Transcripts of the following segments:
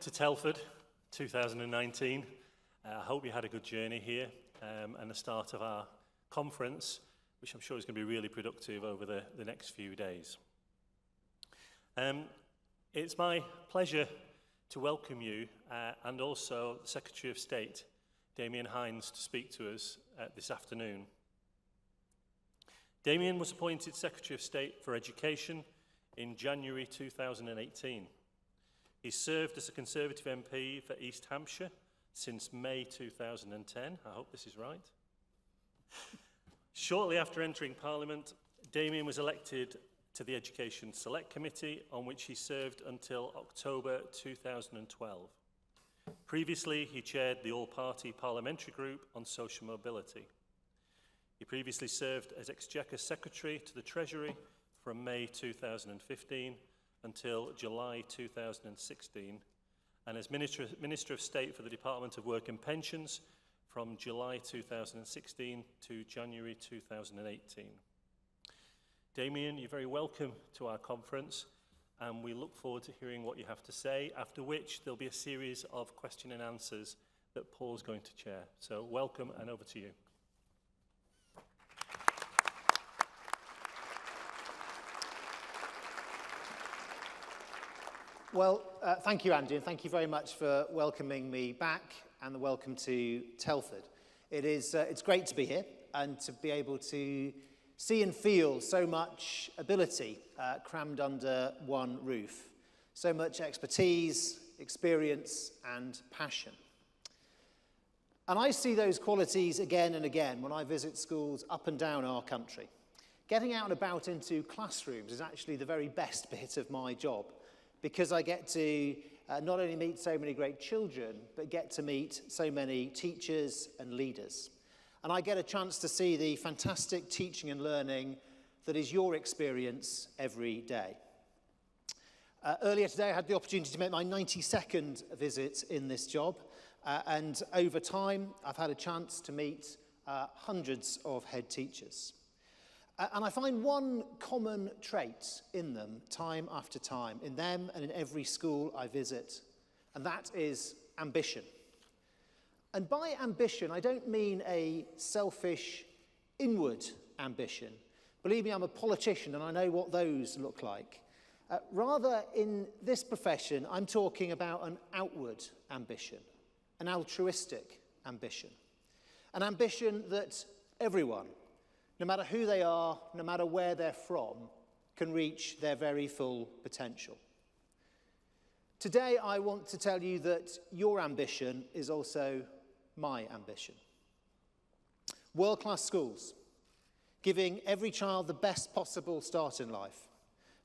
to Telford 2019. I hope you had a good journey here and the start of our conference, which I'm sure is going to be really productive over the next few days. It's my pleasure to welcome you and also the Secretary of State, Damian Hinds, to speak to us this afternoon. Damien was appointed Secretary of State for Education in January 2018. He served as a Conservative MP for East Hampshire since May 2010. I hope this is right. Shortly after entering Parliament, Damien was elected to the Education Select Committee, on which he served until October 2012. Previously, he chaired the All-Party Parliamentary Group on Social Mobility. He previously served as Exchequer Secretary to the Treasury from May 2015 until July 2016, and as Minister of State for the Department of Work and Pensions from July 2016 to January 2018. Damien, you're very welcome to our conference, and we look forward to hearing what you have to say, after which there'll be a series of question and answers that Paul's going to chair. So welcome, and over to you. Well, thank you, Andy, and thank you very much for welcoming me back and the welcome to Telford. It's great to be here and to be able to see and feel so much ability crammed under one roof, so much expertise, experience, and passion. And I see those qualities again and again when I visit schools up and down our country. Getting out and about into classrooms is actually the very best bit of my job, because I get to not only meet so many great children, but get to meet so many teachers and leaders. And I get a chance to see the fantastic teaching and learning that is your experience every day. Earlier today, I had the opportunity to make my 92nd visit in this job. And over time, I've had a chance to meet hundreds of head teachers. And I find one common trait in them, time after time, in them and in every school I visit, and that is ambition. And by ambition, I don't mean a selfish, inward ambition. Believe me, I'm a politician and I know what those look like. Rather, in this profession, I'm talking about an outward ambition, an altruistic ambition. An ambition that everyone, no matter who they are, no matter where they're from, can reach their very full potential. Today, I want to tell you that your ambition is also my ambition. World-class schools, giving every child the best possible start in life,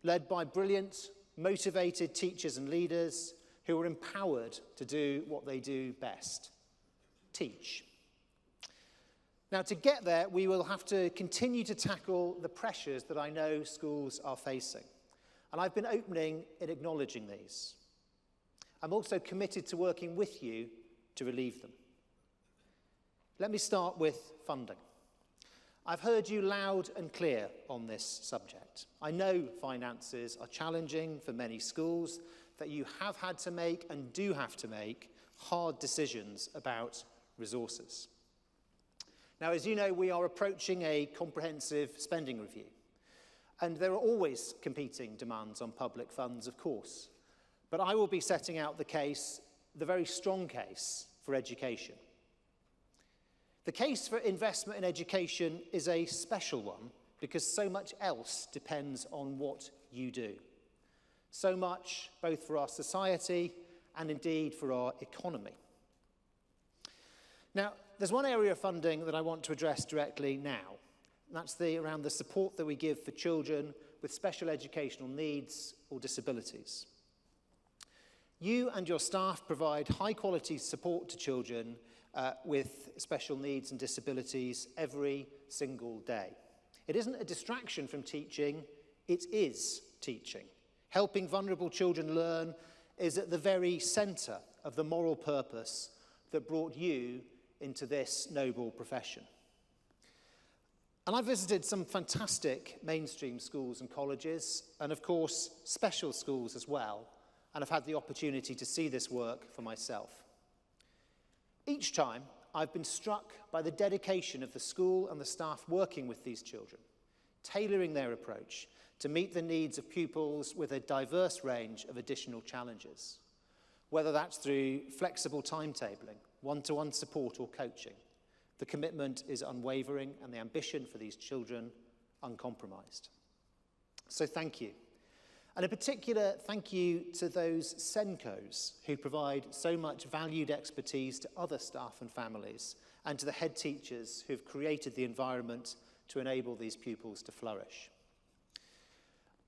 led by brilliant, motivated teachers and leaders who are empowered to do what they do best: teach. Now, to get there, we will have to continue to tackle the pressures that I know schools are facing. And I've been opening in acknowledging these. I'm also committed to working with you to relieve them. Let me start with funding. I've heard you loud and clear on this subject. I know finances are challenging for many schools, that you have had to make and do have to make hard decisions about resources. Now, as you know, we are approaching a comprehensive spending review, and there are always competing demands on public funds, of course, but I will be setting out the case, the very strong case, for education. The case for investment in education is a special one because so much else depends on what you do. So much both for our society and indeed for our economy. Now, there's one area of funding that I want to address directly now, and that's around the support that we give for children with special educational needs or disabilities. You and your staff provide high-quality support to children with special needs and disabilities every single day. It isn't a distraction from teaching, it is teaching. Helping vulnerable children learn is at the very centre of the moral purpose that brought you into this noble profession. And I visited some fantastic mainstream schools and colleges, and of course, special schools as well. and I've had the opportunity to see this work for myself. Each time, I've been struck by the dedication of the school and the staff working with these children, tailoring their approach to meet the needs of pupils with a diverse range of additional challenges, whether that's through flexible timetabling, one-to-one support or coaching. The commitment is unwavering and the ambition for these children uncompromised. So thank you. And in particular, thank you to those SENCOs who provide so much valued expertise to other staff and families, and to the head teachers who've created the environment to enable these pupils to flourish.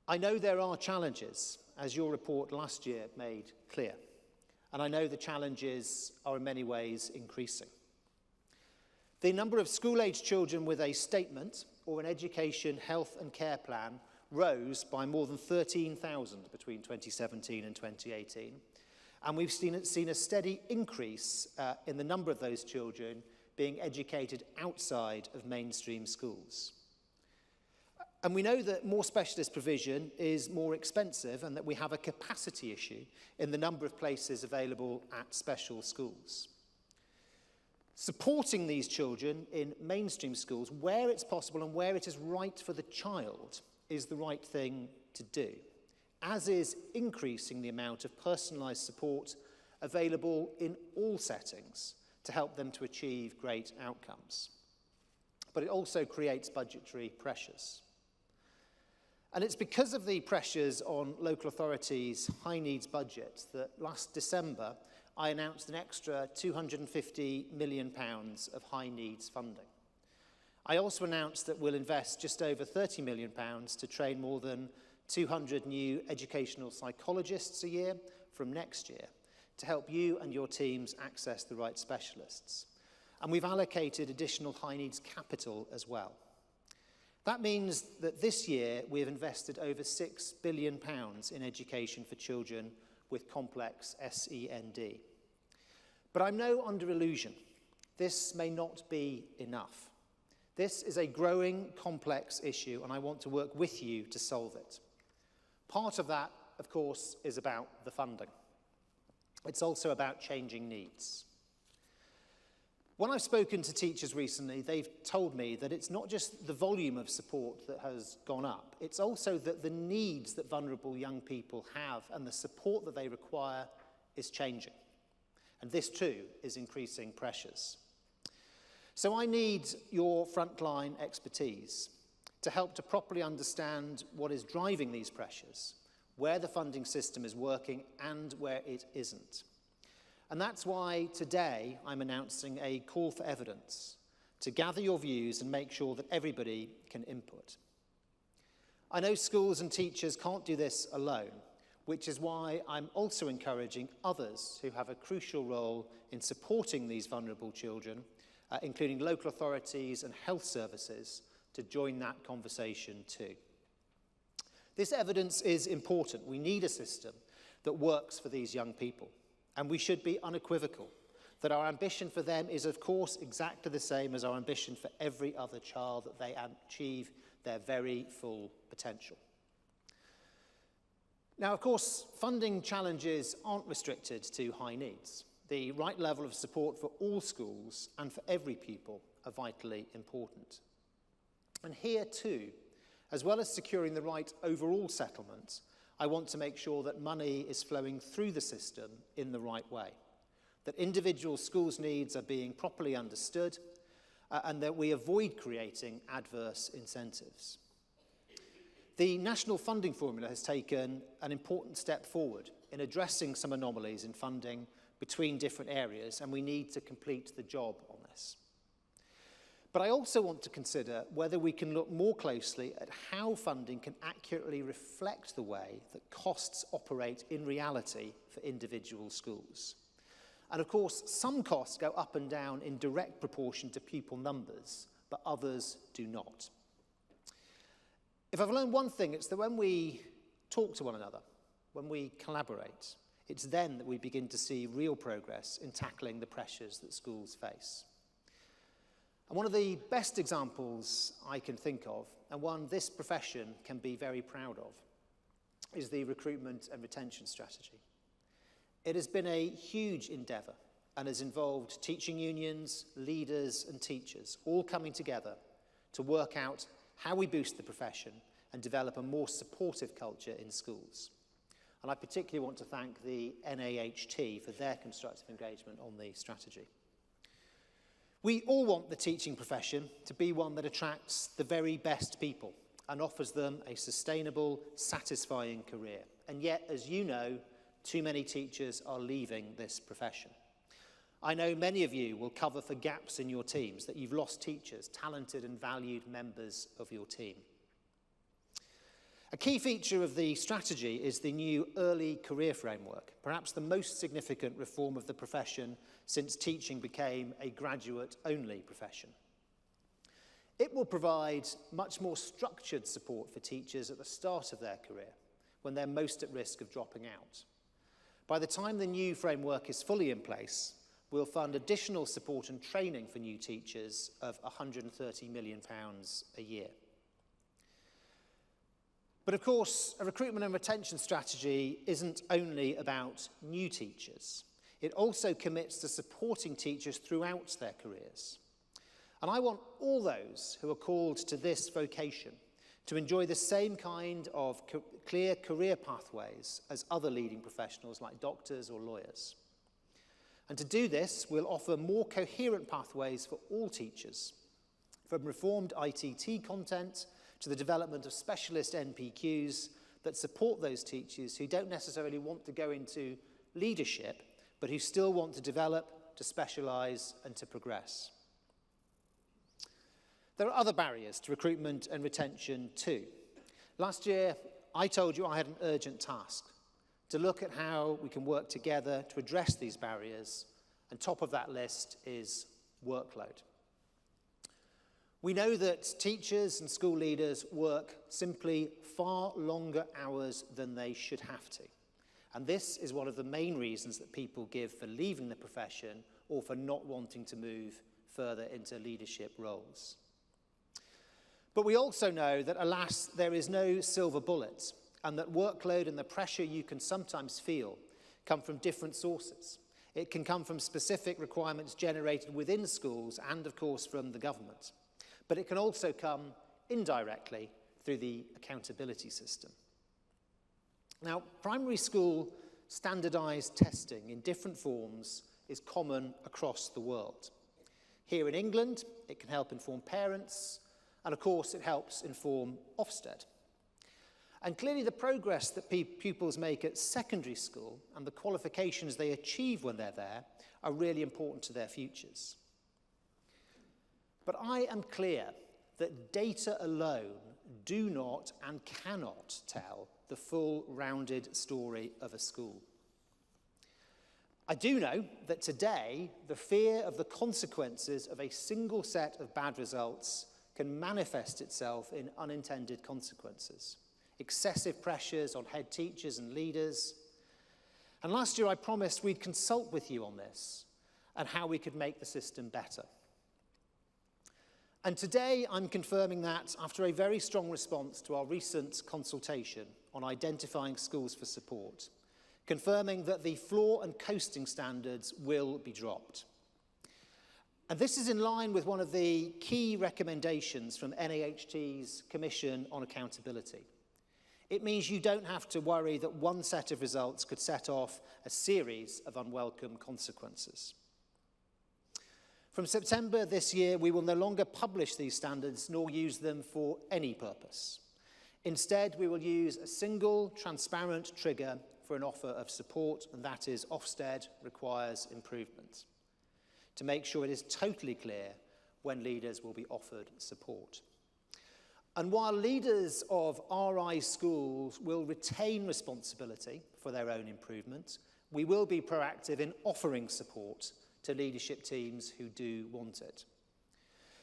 I know there are challenges, as your report last year made clear, and I know the challenges are in many ways increasing. The number of school-aged children with a statement or an education, health and care plan rose by more than 13,000 between 2017 and 2018. And we've seen a steady increase in the number of those children being educated outside of mainstream schools. And we know that more specialist provision is more expensive and that we have a capacity issue in the number of places available at special schools. Supporting these children in mainstream schools where it's possible and where it is right for the child is the right thing to do, as is increasing the amount of personalised support available in all settings to help them to achieve great outcomes. But it also creates budgetary pressures. And it's because of the pressures on local authorities' high needs budgets that last December I announced an extra £250 million of high needs funding. I also announced that we'll invest just over £30 million to train more than 200 new educational psychologists a year from next year to help you and your teams access the right specialists. And we've allocated additional high needs capital as well. That means that this year we have invested over £6 billion in education for children with complex SEND. But I'm no under illusion. This may not be enough. This is a growing, complex issue, and I want to work with you to solve it. Part of that, of course, is about the funding. It's also about changing needs. When I've spoken to teachers recently, they've told me that it's not just the volume of support that has gone up, it's also that the needs that vulnerable young people have and the support that they require is changing. And this too is increasing pressures. So I need your frontline expertise to help to properly understand what is driving these pressures, where the funding system is working and where it isn't. And that's why today I'm announcing a call for evidence to gather your views and make sure that everybody can input. I know schools and teachers can't do this alone, which is why I'm also encouraging others who have a crucial role in supporting these vulnerable children, including local authorities and health services, to join that conversation too. This evidence is important. We need a system that works for these young people, and we should be unequivocal that our ambition for them is, of course, exactly the same as our ambition for every other child, that they achieve their very full potential. Now, of course, funding challenges aren't restricted to high needs. The right level of support for all schools and for every pupil are vitally important. And here too, as well as securing the right overall settlement, I want to make sure that money is flowing through the system in the right way, that individual schools' needs are being properly understood, and that we avoid creating adverse incentives. The national funding formula has taken an important step forward in addressing some anomalies in funding between different areas, and we need to complete the job on this. But I also want to consider whether we can look more closely at how funding can accurately reflect the way that costs operate in reality for individual schools. And of course, some costs go up and down in direct proportion to pupil numbers, but others do not. If I've learned one thing, it's that when we talk to one another, when we collaborate, it's then that we begin to see real progress in tackling the pressures that schools face. And one of the best examples I can think of, and one this profession can be very proud of, is the recruitment and retention strategy. It has been a huge endeavour and has involved teaching unions, leaders and teachers all coming together to work out how we boost the profession and develop a more supportive culture in schools. And I particularly want to thank the NAHT for their constructive engagement on the strategy. We all want the teaching profession to be one that attracts the very best people and offers them a sustainable, satisfying career. And yet, as you know, too many teachers are leaving this profession. I know many of you will cover for gaps in your teams, that you've lost teachers, talented and valued members of your team. A key feature of the strategy is the new early career framework, perhaps the most significant reform of the profession since teaching became a graduate-only profession. It will provide much more structured support for teachers at the start of their career, when they're most at risk of dropping out. By the time the new framework is fully in place, we'll fund additional support and training for new teachers of £130 million a year. But of course, a recruitment and retention strategy isn't only about new teachers. It also commits to supporting teachers throughout their careers. And I want all those who are called to this vocation to enjoy the same kind of clear career pathways as other leading professionals like doctors or lawyers. And to do this, we'll offer more coherent pathways for all teachers, from reformed ITT content to the development of specialist NPQs that support those teachers who don't necessarily want to go into leadership, but who still want to develop, to specialise and to progress. There are other barriers to recruitment and retention too. Last year, I told you I had an urgent task to look at how we can work together to address these barriers, and top of that list is workload. We know that teachers and school leaders work simply far longer hours than they should have to. And this is one of the main reasons that people give for leaving the profession or for not wanting to move further into leadership roles. But we also know that, alas, there is no silver bullet, and that workload and the pressure you can sometimes feel come from different sources. It can come from specific requirements generated within schools and, of course, from the government. But it can also come indirectly through the accountability system. Now, primary school standardised testing in different forms is common across the world. Here in England, it can help inform parents, and of course it helps inform Ofsted. And clearly the progress that pupils make at secondary school and the qualifications they achieve when they're there are really important to their futures. But I am clear that data alone do not and cannot tell the full rounded story of a school. I do know that today the fear of the consequences of a single set of bad results can manifest itself in unintended consequences. Excessive pressures on head teachers and leaders. And last year I promised we'd consult with you on this and how we could make the system better. And today I'm confirming that after a very strong response to our recent consultation on identifying schools for support, confirming that the floor and coasting standards will be dropped. And this is in line with one of the key recommendations from NAHT's Commission on Accountability. It means you don't have to worry that one set of results could set off a series of unwelcome consequences. From September this year, we will no longer publish these standards nor use them for any purpose. Instead, we will use a single, transparent trigger for an offer of support, and that is Ofsted requires improvement, to make sure it is totally clear when leaders will be offered support. And while leaders of RI schools will retain responsibility for their own improvement, we will be proactive in offering support to leadership teams who do want it.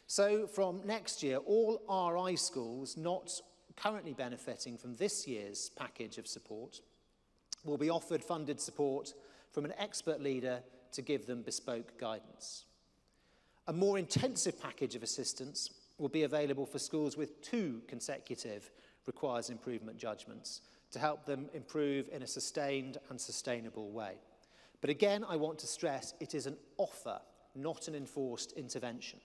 So from next year, all RI schools not currently benefiting from this year's package of support will be offered funded support from an expert leader to give them bespoke guidance. A more intensive package of assistance will be available for schools with 2 consecutive requires improvement judgments to help them improve in a sustained and sustainable way. But again, I want to stress it is an offer, not an enforced intervention.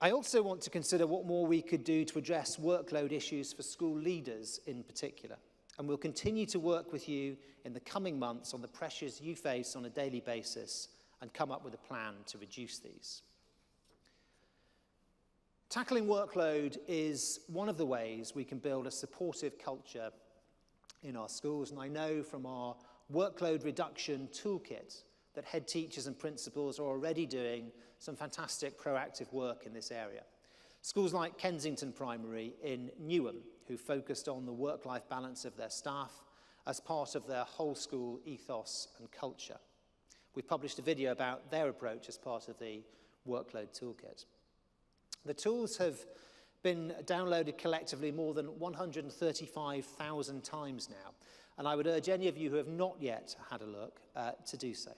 I also want to consider what more we could do to address workload issues for school leaders in particular. And we'll continue to work with you in the coming months on the pressures you face on a daily basis and come up with a plan to reduce these. Tackling workload is one of the ways we can build a supportive culture in our schools. And I know from our workload reduction toolkit that head teachers and principals are already doing some fantastic proactive work in this area. Schools like Kensington Primary in Newham, who focused on the work-life balance of their staff as part of their whole school ethos and culture. We've published a video about their approach as part of the workload toolkit. The tools have been downloaded collectively more than 135,000 times now, and I would urge any of you who have not yet had a look to do so.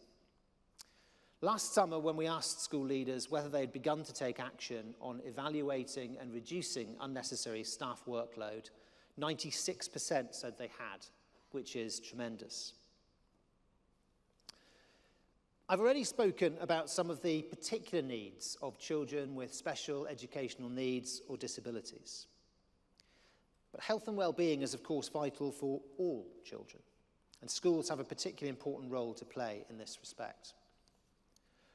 Last summer, when we asked school leaders whether they'd begun to take action on evaluating and reducing unnecessary staff workload, 96% said they had, which is tremendous. I've already spoken about some of the particular needs of children with special educational needs or disabilities. But health and well-being is, of course, vital for all children, and schools have a particularly important role to play in this respect.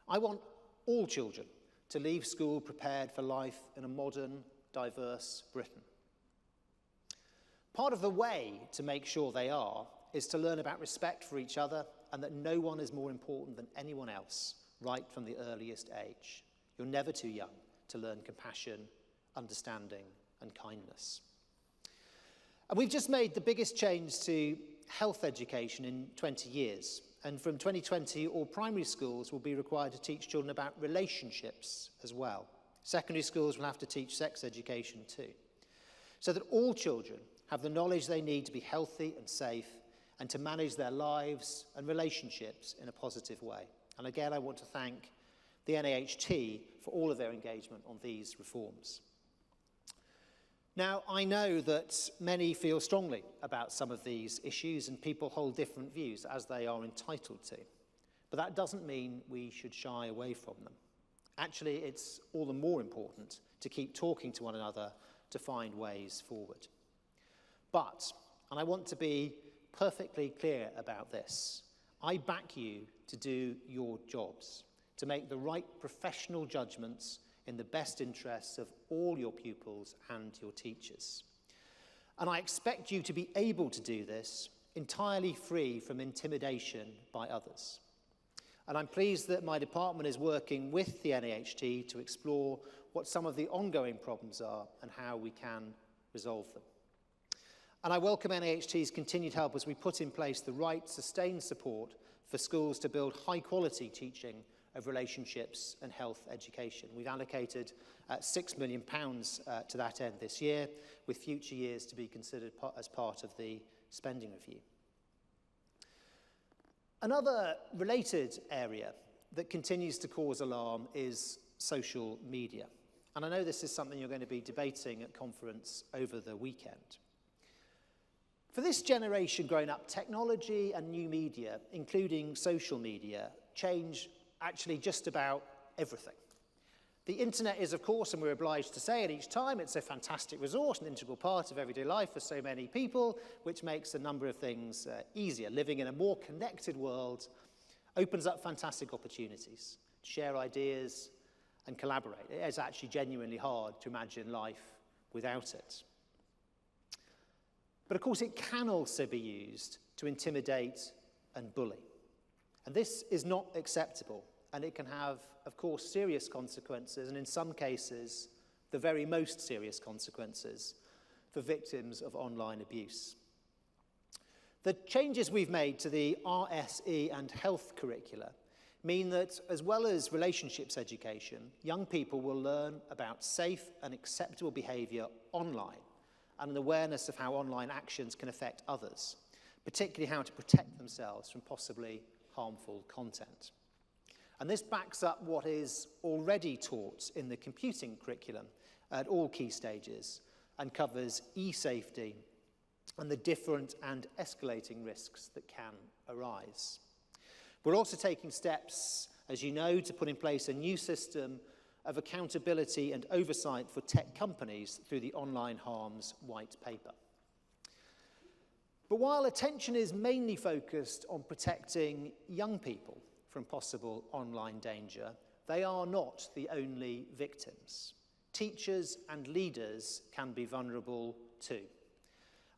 I want all children to leave school prepared for life in a modern, diverse Britain. Part of the way to make sure they are is to learn about respect for each other and that no one is more important than anyone else right from the earliest age. You're never too young to learn compassion, understanding, and kindness. And we've just made the biggest change to health education in 20 years. And from 2020, all primary schools will be required to teach children about relationships as well. Secondary schools will have to teach sex education too, so that all children have the knowledge they need to be healthy and safe and to manage their lives and relationships in a positive way. And again, I want to thank the NAHT for all of their engagement on these reforms. Now, I know that many feel strongly about some of these issues and people hold different views, as they are entitled to. But that doesn't mean we should shy away from them. Actually, it's all the more important to keep talking to one another to find ways forward. But, and I want to be perfectly clear about this, I back you to do your jobs, to make the right professional judgments in the best interests of all your pupils and your teachers. And I expect you to be able to do this entirely free from intimidation by others. And I'm pleased that my department is working with the NAHT to explore what some of the ongoing problems are and how we can resolve them. And I welcome NAHT's continued help as we put in place the right sustained support for schools to build high-quality teaching of relationships and health education. We've allocated £6 million to that end this year, with future years to be considered as part of the spending review. Another related area that continues to cause alarm is social media. And I know this is something you're going to be debating at conference over the weekend. For this generation growing up, technology and new media, including social media, change actually just about everything. The internet is, of course, and we're obliged to say it each time, it's a fantastic resource, an integral part of everyday life for so many people, which makes a number of things easier. Living in a more connected world opens up fantastic opportunities to share ideas and collaborate. It is actually genuinely hard to imagine life without it. But of course, it can also be used to intimidate and bully. And this is not acceptable, and it can have, of course, serious consequences, and in some cases, the very most serious consequences for victims of online abuse. The changes we've made to the RSE and health curricula mean that, as well as relationships education, young people will learn about safe and acceptable behaviour online and an awareness of how online actions can affect others, particularly how to protect themselves from possibly harmful content. And this backs up what is already taught in the computing curriculum at all key stages and covers e-safety and the different and escalating risks that can arise. We're also taking steps, as you know, to put in place a new system of accountability and oversight for tech companies through the Online Harms White Paper. But while attention is mainly focused on protecting young people from possible online danger, they are not the only victims. Teachers and leaders can be vulnerable too.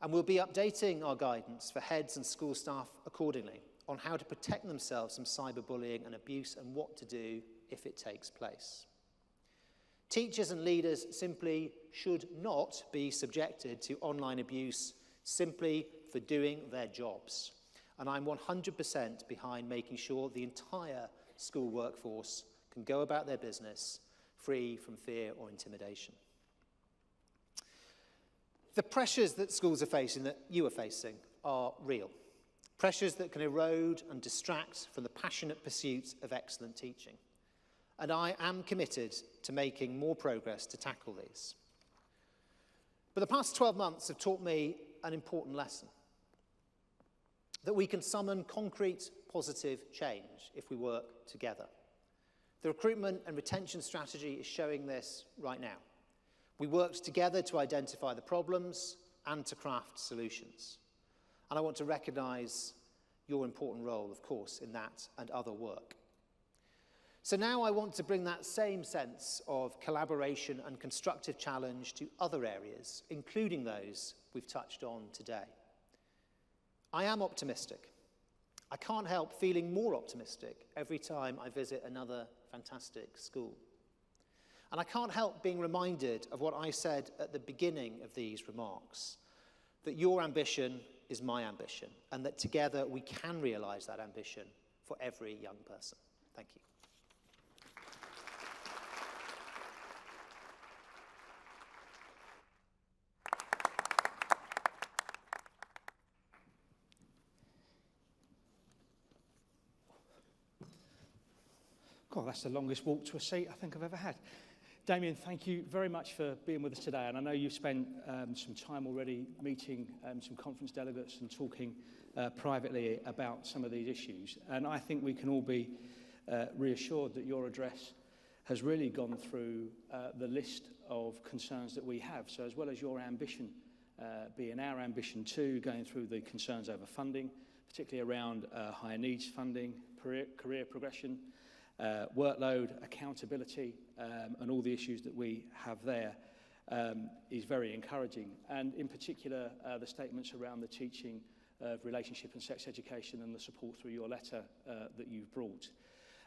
And we'll be updating our guidance for heads and school staff accordingly on how to protect themselves from cyberbullying and abuse and what to do if it takes place. Teachers and leaders simply should not be subjected to online abuse simply for doing their jobs. And I'm 100% behind making sure the entire school workforce can go about their business free from fear or intimidation. The pressures that schools are facing, that you are facing, are real. Pressures that can erode and distract from the passionate pursuit of excellent teaching. And I am committed to making more progress to tackle these. But the past 12 months have taught me an important lesson. That we can summon concrete, positive change if we work together. The recruitment and retention strategy is showing this right now. We worked together to identify the problems and to craft solutions. And I want to recognise your important role, of course, in that and other work. So now I want to bring that same sense of collaboration and constructive challenge to other areas, including those we've touched on today. I am optimistic. I can't help feeling more optimistic every time I visit another fantastic school. And I can't help being reminded of what I said at the beginning of these remarks, that your ambition is my ambition, and that together we can realise that ambition for every young person. Thank you. God, that's the longest walk to a seat I think I've ever had. Damien, thank you very much for being with us today. And I know you've spent some time already meeting some conference delegates and talking privately about some of these issues. And I think we can all be reassured that your address has really gone through the list of concerns that we have. So as well as your ambition being our ambition too, going through the concerns over funding, particularly around higher needs funding, career progression, workload, accountability, and all the issues that we have there is very encouraging. And in particular, the statements around the teaching of relationship and sex education and the support through your letter that you've brought.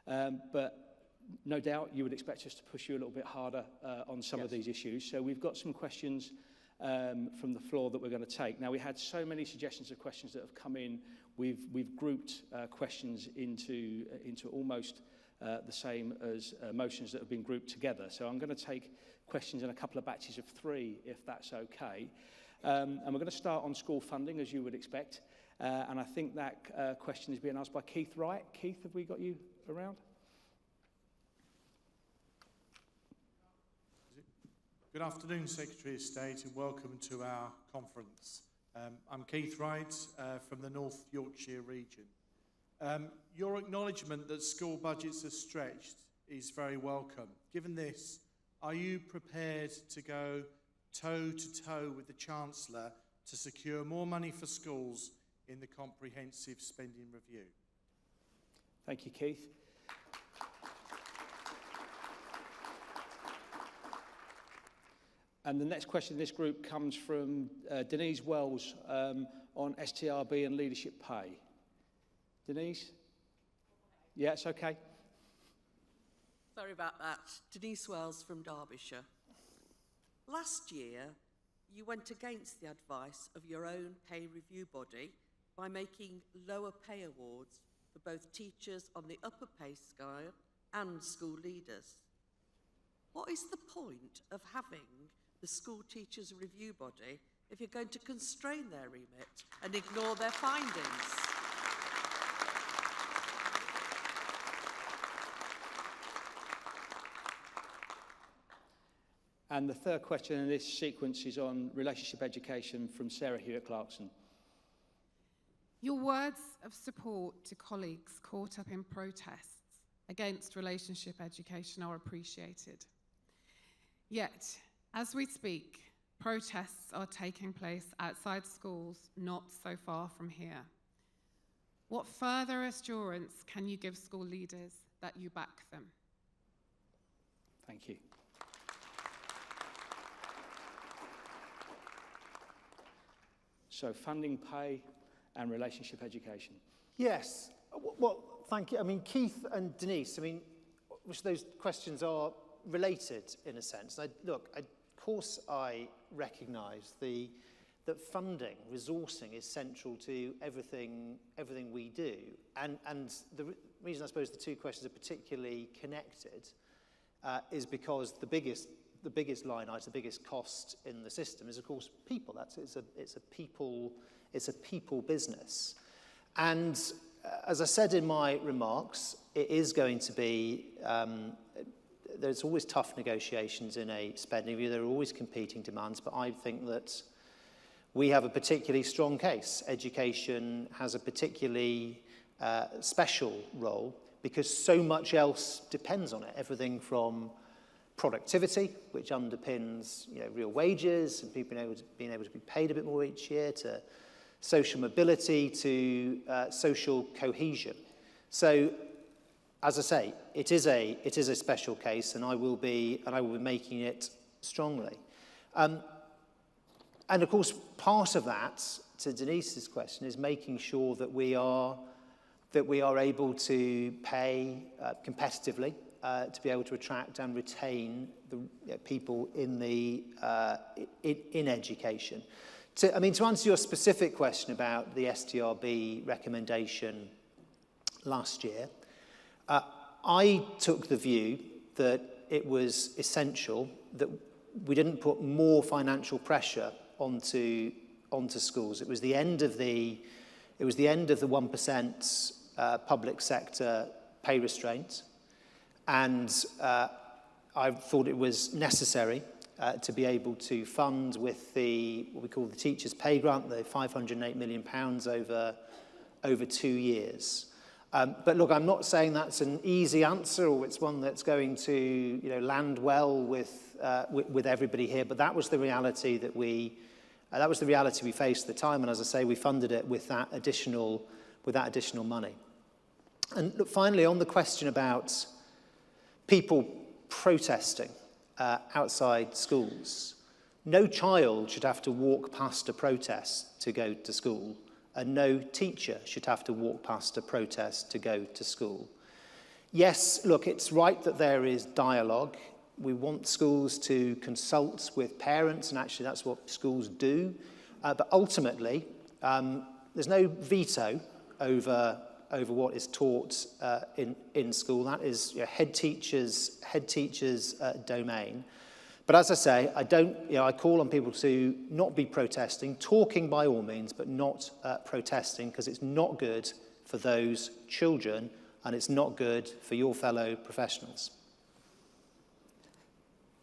But no doubt you would expect us to push you a little bit harder on some of these issues. So we've got some questions from the floor that we're going to take. Now, we had so many suggestions of questions that have come in. We've grouped questions into almost the same as motions that have been grouped together. So I'm going to take questions in a couple of batches of 3, if that's okay. And we're going to start on school funding, as you would expect. And I think that question is being asked by Keith Wright. Keith, have we got you around? Good afternoon, Secretary of State, and welcome to our conference. I'm Keith Wright from the North Yorkshire region. Your acknowledgement that school budgets are stretched is very welcome. Given this, are you prepared to go toe-to-toe with the Chancellor to secure more money for schools in the comprehensive spending review? Thank you, Keith. And the next question in this group comes from Denise Wells on STRB and leadership pay. Denise? Yeah, it's okay. Sorry about that. Denise Wells from Derbyshire. Last year, you went against the advice of your own pay review body by making lower pay awards for both teachers on the upper pay scale and school leaders. What is the point of having the school teachers review body if you're going to constrain their remit and ignore their findings? And the third question in this sequence is on relationship education from Sarah Hewitt-Clarkson. Your words of support to colleagues caught up in protests against relationship education are appreciated. Yet, as we speak, protests are taking place outside schools not so far from here. What further assurance can you give school leaders that you back them? Thank you. So funding, pay, and relationship education. Yes. Well, thank you. I mean, Keith and Denise, I mean, which those questions are related in a sense. Of course I recognise that funding, resourcing is central to everything we do. And the reason I suppose the two questions are particularly connected is because the biggest line item, the biggest cost in the system is of course people. It's a people business. And as I said in my remarks, it is going to be there's always tough negotiations in a spending review. There are always competing demands, but I think that we have a particularly strong case. Education has a particularly special role because so much else depends on it. Everything from productivity, which underpins real wages and people being able to be paid a bit more each year, to social mobility, to social cohesion. So, as I say, it is a special case, and I will be making it strongly. And of course, part of that, to Denise's question, is making sure that we are able to pay competitively to be able to attract and retain the people in education. To answer your specific question about the STRB recommendation last year, I took the view that it was essential that we didn't put more financial pressure onto schools. It was the end of the 1% public sector pay restraint, and I thought it was necessary to be able to fund with what we call the teachers' pay grant, the £508 million over 2 years. But look, I'm not saying that's an easy answer or it's one that's going to land well with everybody here. But that was the reality that we faced at the time. And as I say, we funded it with that additional money. And look, finally, on the question about people protesting outside schools, no child should have to walk past a protest to go to school. And no teacher should have to walk past a protest to go to school. Yes, look, it's right that there is dialogue. We want schools to consult with parents, and actually that's what schools do. But ultimately, there's no veto over what is taught in school. That is head teachers' domain. But as I say, I call on people to not be protesting, talking by all means, but not protesting, because it's not good for those children and it's not good for your fellow professionals.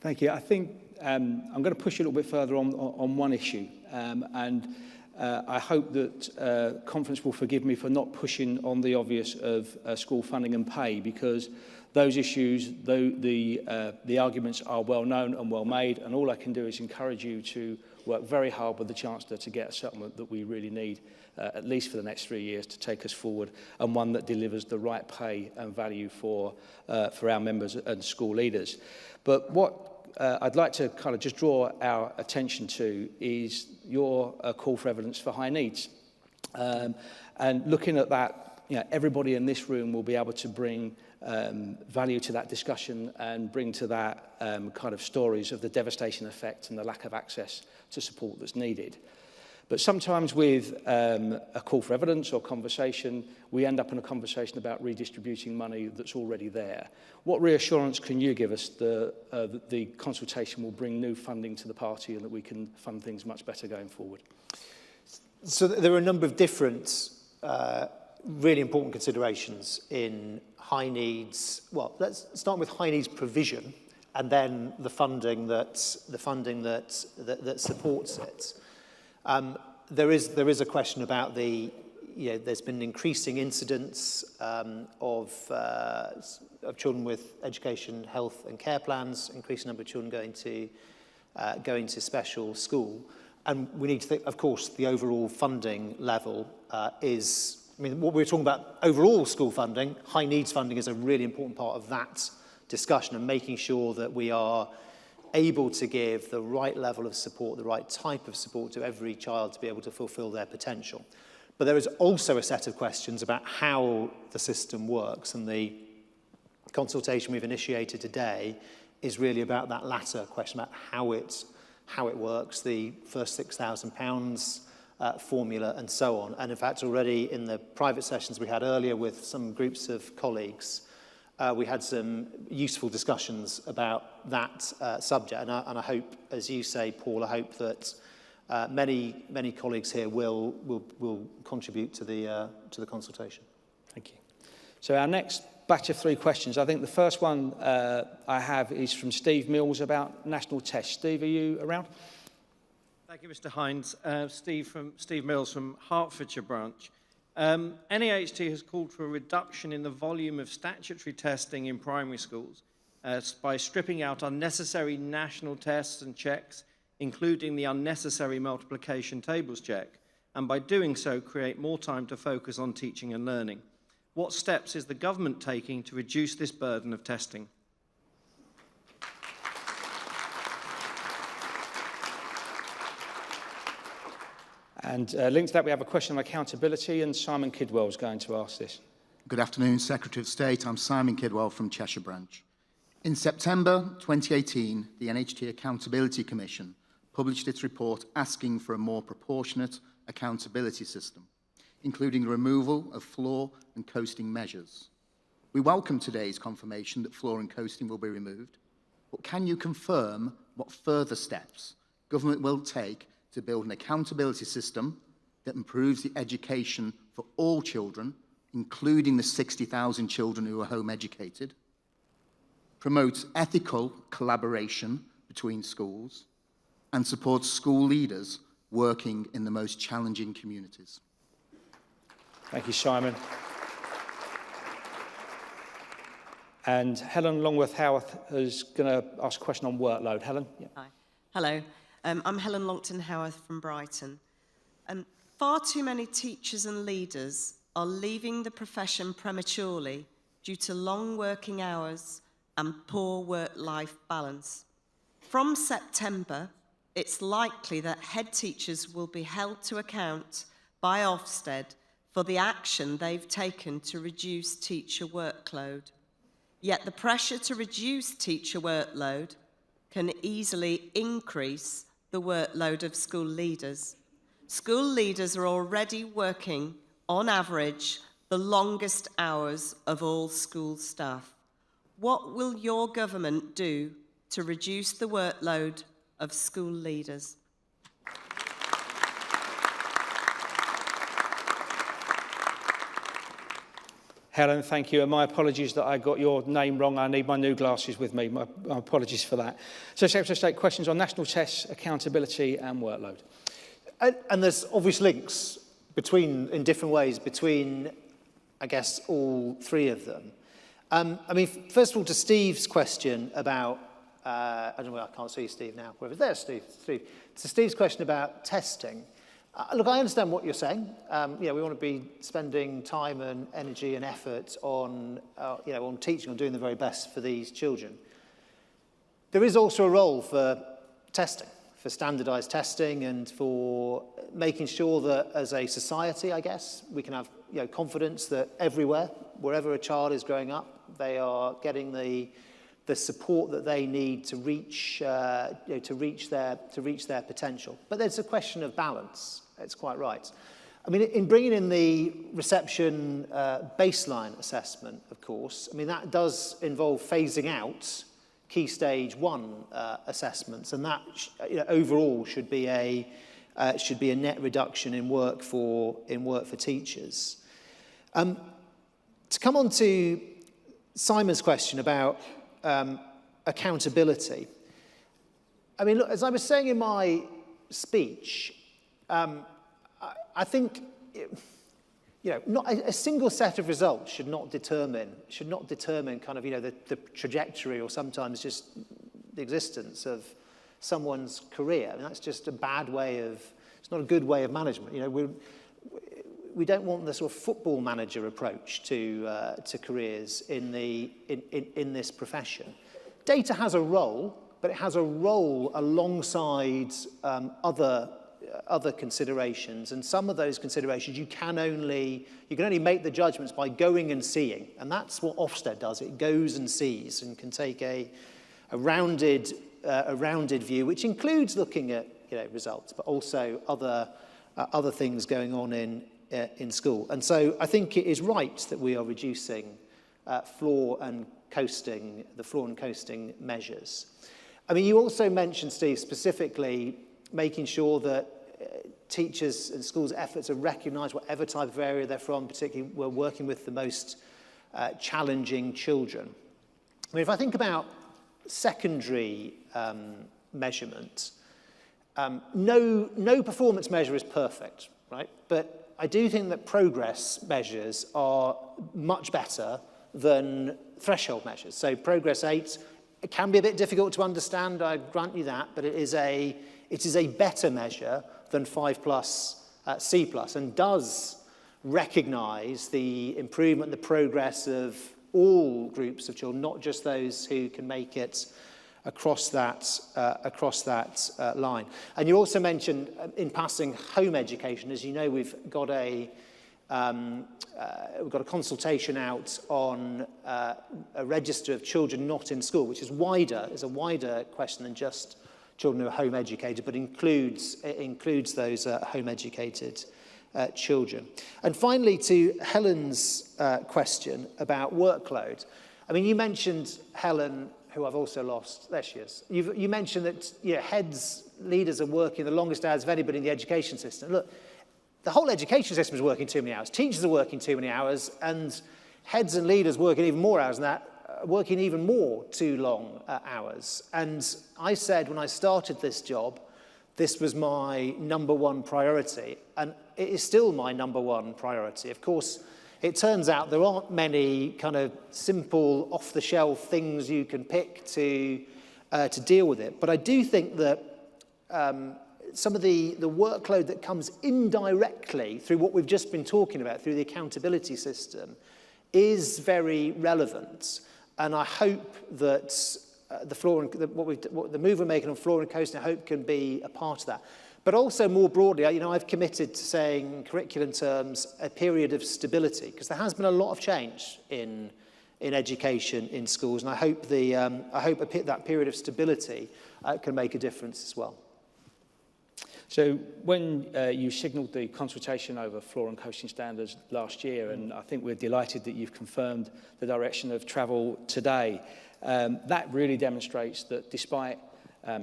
Thank you. I think I'm going to push you a little bit further on one issue, and I hope that conference will forgive me for not pushing on the obvious of school funding and pay, because those issues, the arguments are well known and well made, and all I can do is encourage you to work very hard with the Chancellor to get a settlement that we really need, at least for the next 3 years, to take us forward, and one that delivers the right pay and value for our members and school leaders. But what I'd like to kind of just draw our attention to is your call for evidence for high needs. And looking at that, everybody in this room will be able to bring value to that discussion and bring to that kind of stories of the devastation effect and the lack of access to support that's needed. But sometimes with a call for evidence or conversation, we end up in a conversation about redistributing money that's already there. What reassurance can you give us that the consultation will bring new funding to the party and that we can fund things much better going forward? So there are a number of different really important considerations in high needs. Well, let's start with high needs provision and then the funding that supports it. There is a question about there's been increasing incidence of children with education, health and care plans, increasing number of children going to special school. And we need to think, of course, the overall funding level what we're talking about, overall school funding, high needs funding is a really important part of that discussion, and making sure that we are able to give the right level of support, the right type of support to every child to be able to fulfill their potential. But there is also a set of questions about how the system works, and the consultation we've initiated today is really about that latter question, about how it works, the first £6,000 formula and so on. And in fact, already in the private sessions we had earlier with some groups of colleagues, we had some useful discussions about that subject. And I hope, as you say, Paul, I hope that many colleagues here will contribute to the consultation. Thank you. So our next batch of 3 questions. I think the first one I have is from Steve Mills about national tests. Steve, are you around? Thank you, Mr. Hinds. Steve Mills from Hertfordshire branch. NAHT has called for a reduction in the volume of statutory testing in primary schools by stripping out unnecessary national tests and checks, including the unnecessary multiplication tables check, and by doing so create more time to focus on teaching and learning. What steps is the government taking to reduce this burden of testing? And linked to that, we have a question on accountability, and Simon Kidwell is going to ask this. Good afternoon, Secretary of State. I'm Simon Kidwell from Cheshire Branch. In September 2018, the NHT Accountability Commission published its report asking for a more proportionate accountability system, including the removal of floor and coasting measures. We welcome today's confirmation that floor and coasting will be removed, but can you confirm what further steps government will take to build an accountability system that improves the education for all children, including the 60,000 children who are home educated, promotes ethical collaboration between schools, and supports school leaders working in the most challenging communities? Thank you, Simon. And Helen Longworth-Howarth is going to ask a question on workload. Helen? Yeah. Hi. Hello. I'm Helen Longton-Howarth from Brighton. Far too many teachers and leaders are leaving the profession prematurely due to long working hours and poor work-life balance. From September, it's likely that head teachers will be held to account by Ofsted for the action they've taken to reduce teacher workload. Yet the pressure to reduce teacher workload can easily increase the workload of school leaders. School leaders are already working, on average, the longest hours of all school staff. What will your government do to reduce the workload of school leaders? Helen, thank you. And my apologies that I got your name wrong. I need my new glasses with me. My apologies for that. So, Secretary of State, questions on national tests, accountability and workload. And there's obvious links in different ways between, I guess, all 3 of them. First of all, to Steve's question about, I don't know, I can't see Steve now. Wherever, there's Steve. To Steve's question about testing. Look, I understand what you're saying. We want to be spending time and energy and effort on teaching, on doing the very best for these children. There is also a role for testing, for standardised testing, and for making sure that as a society, I guess, we can have confidence that everywhere, wherever a child is growing up, they are getting the support that they need to reach their potential. But there's a question of balance. It's quite right. In bringing in the reception baseline assessment, of course, that does involve phasing out key stage 1 assessments, and that overall should be a net reduction in work for teachers. To come on to Simon's question about accountability. I mean, look, as I was saying in my speech, I think, not a single set of results should not determine kind of, the trajectory or sometimes just the existence of someone's career. I mean, that's just a bad way of, it's not a good way of management. We don't want the sort of football manager approach to careers in this profession. Data has a role, but it has a role alongside other considerations, and some of those considerations you can only make the judgments by going and seeing, and that's what Ofsted does. It goes and sees and can take a rounded view, which includes looking at results, but also other things going on in school. And so I think it is right that we are reducing floor and coasting measures. I mean, you also mentioned, Steve, specifically making sure that teachers and schools' efforts are recognised, whatever type of area they're from, particularly we're working with the most challenging children. I mean, if I think about secondary measurement, no performance measure is perfect, right? But I do think that progress measures are much better than threshold measures. So progress 8, it can be a bit difficult to understand, I grant you that, but it is a better measure than 5+, C+, and does recognise the improvement, the progress of all groups of children, not just those who can make it across that line. And you also mentioned, in passing, home education. As you know, we've got a consultation out on a register of children not in school, which is a wider question than just children who are home educated, but includes those home educated children. And finally, to Helen's question about workload. I mean, you mentioned Helen, who I've also lost. There she is. You mentioned that heads, leaders are working the longest hours of anybody in the education system. Look, the whole education system is working too many hours. Teachers are working too many hours, and heads and leaders working even more hours than that, working even more too long hours. And I said when I started this job, this was my number one priority, and it is still my number one priority. Of course, it turns out there aren't many kind of simple, off-the-shelf things you can pick to deal with it. But I do think that some of the workload that comes indirectly through what we've just been talking about, through the accountability system, is very relevant. And I hope that the move we're making on floor and coasting, I hope can be a part of that. But also more broadly, I've committed to saying in curriculum terms a period of stability, because there has been a lot of change in education in schools, and I hope that period of stability can make a difference as well. So when you signalled the consultation over floor and coasting standards last year, and I think we're delighted that you've confirmed the direction of travel today, that really demonstrates that despite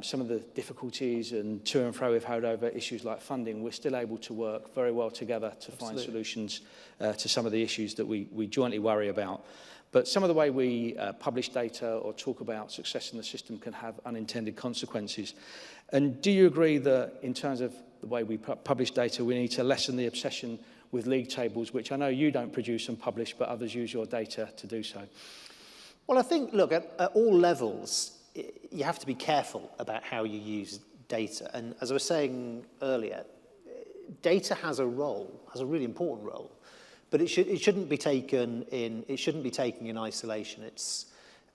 some of the difficulties and to and fro we've had over issues like funding, we're still able to work very well together to find solutions to some of the issues that we jointly worry about. But some of the way we publish data or talk about success in the system can have unintended consequences. And do you agree that in terms of the way we publish data, we need to lessen the obsession with league tables, which I know you don't produce and publish, but others use your data to do so? Well, I think, look, at all levels, you have to be careful about how you use data. And as I was saying earlier, data has a role, has a really important role, but it shouldn't be taken in isolation. It's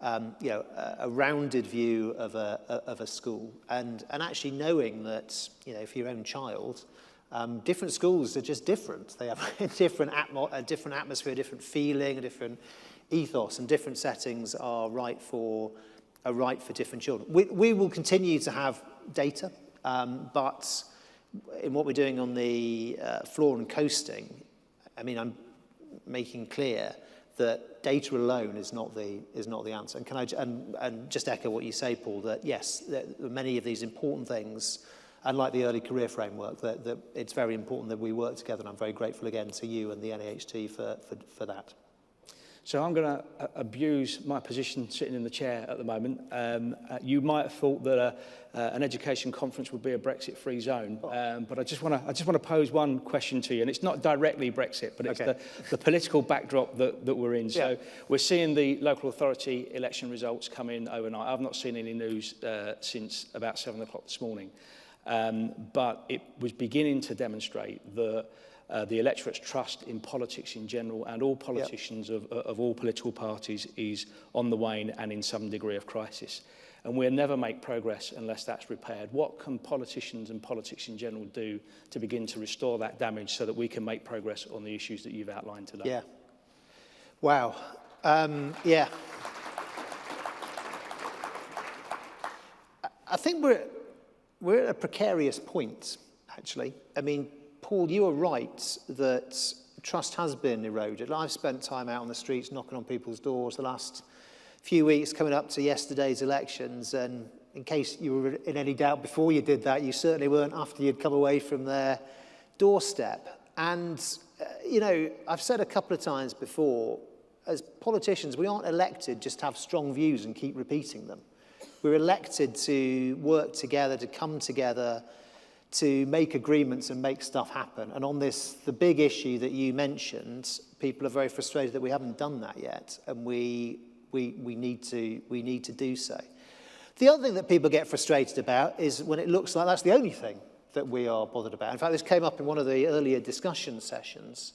a rounded view of a school, and actually knowing that for your own child, different schools are just different. They have a different atmosphere, a different feeling, a different ethos, and different settings are right for different children. We will continue to have data, but in what we're doing on the floor and coasting, I mean, I'm making clear that data alone is not the answer. And can I just echo what you say, Paul, that yes, that many of these important things, and like the early career framework, that it's very important that we work together, and I'm very grateful again to you and the NAHT for that. So I'm going to abuse my position sitting in the chair at the moment. You might have thought that an education conference would be a Brexit-free zone, but I just want to pose one question to you, and it's not directly Brexit, but it's the political backdrop that we're in. So we're seeing the local authority election results come in overnight. I've not seen any news since about 7 o'clock this morning, but it was beginning to demonstrate that the electorate's trust in politics in general and all politicians of all political parties is on the wane and in some degree of crisis. And we'll never make progress unless that's repaired. What can politicians and politics in general do to begin to restore that damage so that we can make progress on the issues that you've outlined today? Yeah. Wow. Yeah. I think we're at a precarious point, actually. I mean, Paul, you are right that trust has been eroded. I've spent time out on the streets knocking on people's doors the last few weeks coming up to yesterday's elections, and in case you were in any doubt before you did that, you certainly weren't after you'd come away from their doorstep. And, you know, I've said a couple of times before, as politicians, we aren't elected just to have strong views and keep repeating them. We're elected to work together, to come together, to make agreements and make stuff happen. And on this, the big issue that you mentioned, people are very frustrated that we haven't done that yet, and we need to do so. The other thing that people get frustrated about is when it looks like that's the only thing that we are bothered about. In fact, this came up in one of the earlier discussion sessions.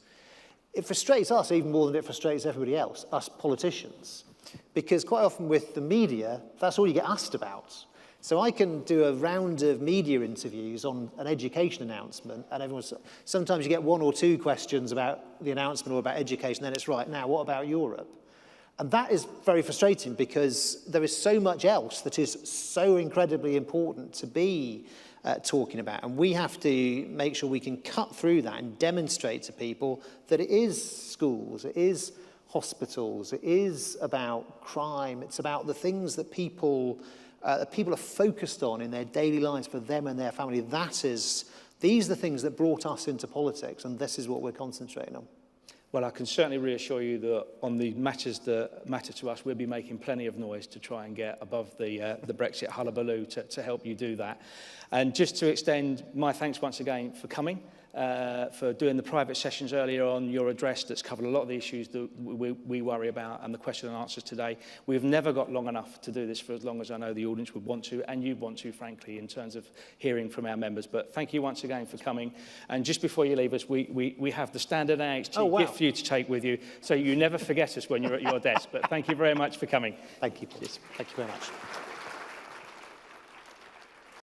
It frustrates us even more than it frustrates everybody else, us politicians, because quite often with the media, that's all you get asked about. So I can do a round of media interviews on an education announcement, and sometimes you get 1 or 2 questions about the announcement or about education, then it's right, now what about Europe? And that is very frustrating because there is so much else that is so incredibly important to be talking about. And we have to make sure we can cut through that and demonstrate to people that it is schools, it is hospitals, it is about crime, it's about the things that people are focused on in their daily lives for them and their family. These are the things that brought us into politics, and this is what we're concentrating on. Well, I can certainly reassure you that on the matters that matter to us, we'll be making plenty of noise to try and get above the Brexit hullabaloo to help you do that. And just to extend my thanks once again for coming, for doing the private sessions earlier on, your address that's covered a lot of the issues that we worry about and the question and answers today. We've never got long enough to do this for as long as I know the audience would want to, and you'd want to, frankly, in terms of hearing from our members. But thank you once again for coming. And just before you leave us, we have the standard NAHT gift for you to take with you, so you never forget us when you're at your desk. But thank you very much for coming. Thank you, Paul. Thank you very much.